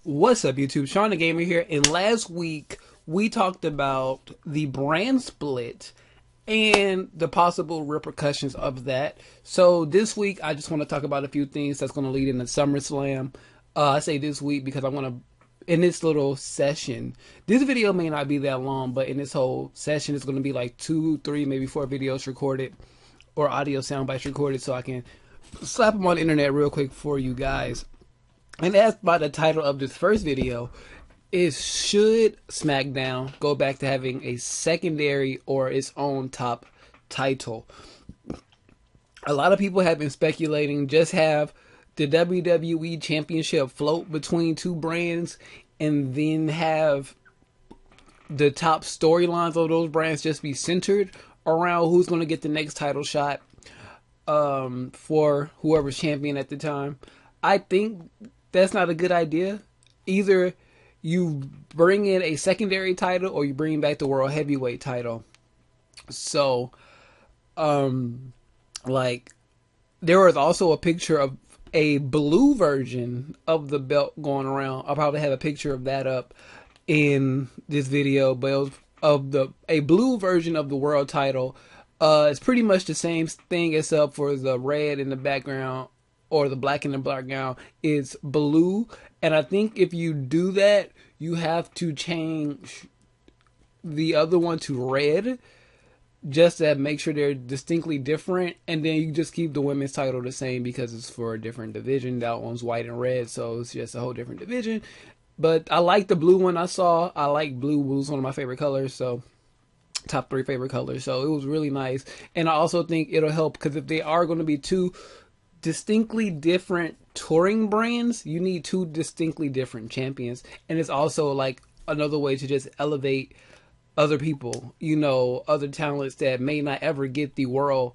What's up, YouTube? Sean the Gamer here. And last week we talked about the brand split and the possible repercussions of that. So this week I just want to talk about a few things that's going to lead into SummerSlam. I say this week because I want to, in this little session, this video may not be that long, but in this whole session it's going to be like 2, 3, maybe 4 videos recorded or audio sound bites recorded, so I can slap them on the internet real quick for you guys. And that's by the title of this first video is, should SmackDown go back to having a secondary or its own top title? A lot of people have been speculating, just have the WWE Championship float between two brands and then have the top storylines of those brands just be centered around who's going to get the next title shot for whoever's champion at the time. I think that's not a good idea. Either you bring in a secondary title or you bring back the World Heavyweight title. So, like, there was also a picture of a blue version of the belt going around. I'll probably have a picture of that up in this video, but it was of a blue version of the world title. It's pretty much the same thing except for the red in the background, or the black in the background is blue. And I think if you do that, you have to change the other one to red, just to make sure they're distinctly different. And then you just keep the women's title the same because it's for a different division. That one's white and red, so it's just a whole different division. But I like the blue one I saw. I like blue. Blue's one of my favorite colors, so top 3 favorite colors. So it was really nice. And I also think it'll help because if they are going to be two distinctly different touring brands, you need 2 distinctly different champions. And it's also like another way to just elevate other people, you know, other talents that may not ever get the world,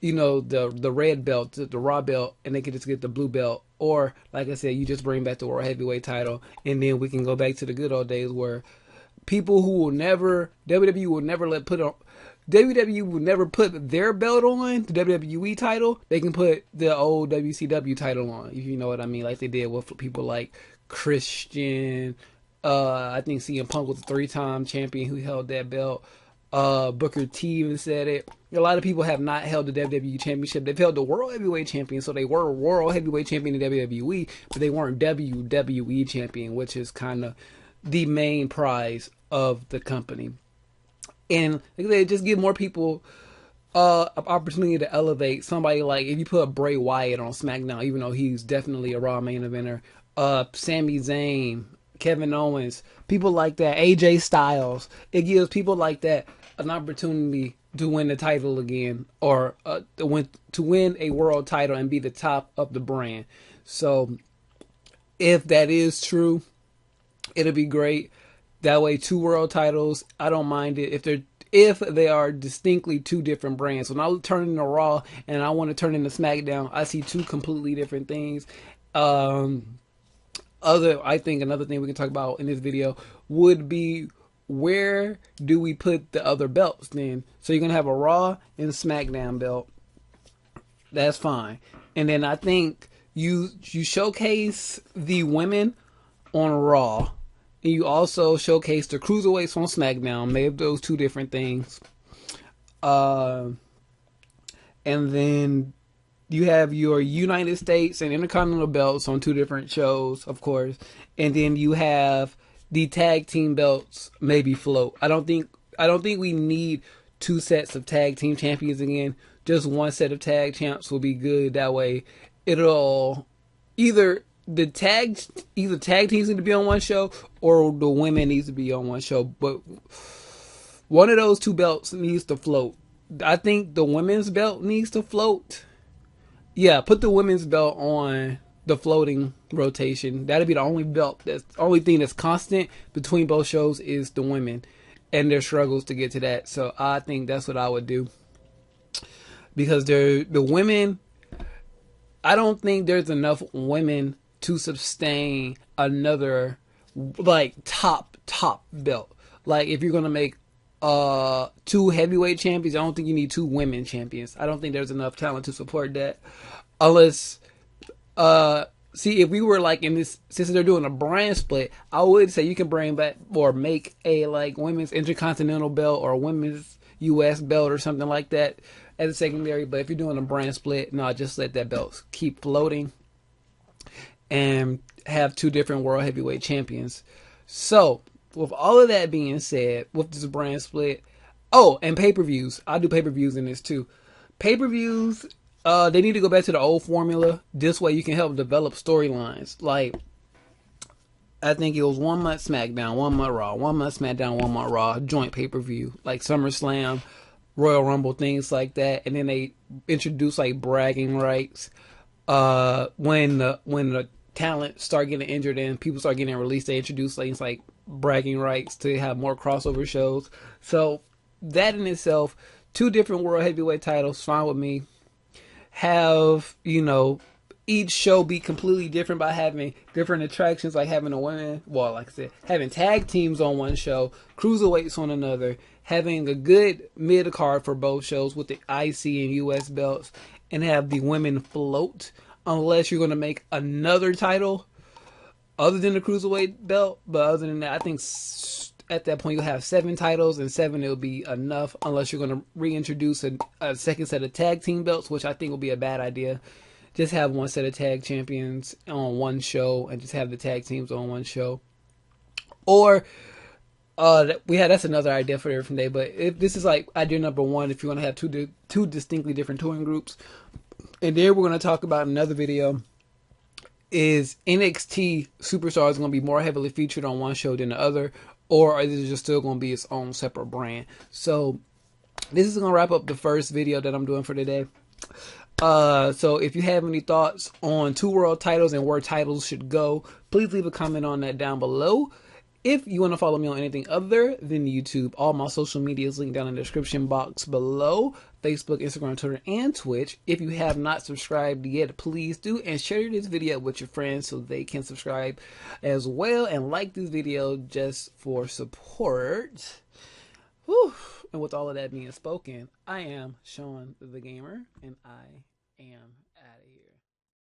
you know, the red belt, the raw belt, and they can just get the blue belt. Or like I said, you just bring back the World Heavyweight title, and then we can go back to the good old days where people who will never, WWE will never let put on, WWE would never put their belt on, the WWE title. They can put the old WCW title on, if you know what I mean, like they did with people like Christian. I think CM Punk was a 3-time champion who held that belt. Booker T even said it. A lot of people have not held the WWE Championship. They've held the World Heavyweight Champion, so they were World Heavyweight Champion in WWE, but they weren't WWE Champion, which is kind of the main prize of the company. And they just give more people an opportunity to elevate. Somebody like, if you put Bray Wyatt on SmackDown, even though he's definitely a Raw main eventer, Sami Zayn, Kevin Owens, people like that, AJ Styles, it gives people like that an opportunity to win the title again, or to win a world title and be the top of the brand. So if that is true, it'll be great. That way, 2 world titles, I don't mind it if they are distinctly 2 different brands. When I turn into Raw and I want to turn into SmackDown, I see 2 completely different things. I think another thing we can talk about in this video would be, where do we put the other belts then? So you're gonna have a Raw and SmackDown belt. That's fine. And then I think you showcase the women on Raw. And you also showcase the cruiserweights on SmackDown. Maybe those 2 different things. And then you have your United States and Intercontinental belts on 2 different shows, of course. And then you have the tag team belts maybe float. I don't think we need 2 sets of tag team champions again. Just 1 set of tag champs will be good. That way, it'll either tag teams need to be on 1 show, or the women needs to be on 1 show. But one of those 2 belts needs to float. I think the women's belt needs to float. Yeah, put the women's belt on the floating rotation. That'll be the only belt. That's the only thing that's constant between both shows is the women and their struggles to get to that. So I think that's what I would do, because the women, I don't think there's enough women to sustain another like top belt. Like, if you're gonna make 2 heavyweight champions, I don't think you need 2 women champions. I don't think there's enough talent to support that, unless See, if we were like in this, since they're doing a brand split, I would say you can bring back or make a like women's intercontinental belt or a women's U.S. belt or something like that as a secondary. But if you're doing a brand split, no, just let that belt keep floating and have two different world heavyweight champions. So, with all of that being said, with this brand split, oh, and pay-per-views. I'll do pay-per-views in this too. Pay-per-views, they need to go back to the old formula. This way you can help develop storylines. Like, I think it was 1 month SmackDown, 1 month Raw, 1 month SmackDown, 1 month Raw, joint pay-per-view. Like SummerSlam, Royal Rumble, things like that. And then they introduce like bragging rights. When the talent start getting injured and people start getting released, they introduce things like bragging rights to have more crossover shows. So that in itself, two different world heavyweight titles, fine with me. Have, each show be completely different by having different attractions, like having a women, well, like I said, having tag teams on one show, cruiserweights on another, having a good mid card for both shows with the IC and US belts, and have the women float, unless you're going to make another title other than the cruiserweight belt. But other than that, I think at that point you'll have 7 titles, and 7 it'll be enough, unless you're going to reintroduce a second set of tag team belts, which I think will be a bad idea. Just have one set of tag champions on one show, and just have the tag teams on one show. Or that's another idea for a different day. But if this is like idea number 1, if you want to have two distinctly different touring groups, and then we're going to talk about in another video, is NXT Superstars going to be more heavily featured on one show than the other, or is it just still going to be its own separate brand? So this is going to wrap up the first video that I'm doing for today. So if you have any thoughts on 2 world titles and where titles should go, please leave a comment on that down below. If you want to follow me on anything other than YouTube, all my social media is linked down in the description box below. Facebook, Instagram, Twitter, and Twitch. If you have not subscribed yet, please do, and share this video with your friends so they can subscribe as well, and like this video just for support. Whew. And with all of that being spoken, I am Sean the Gamer, and I am out of here.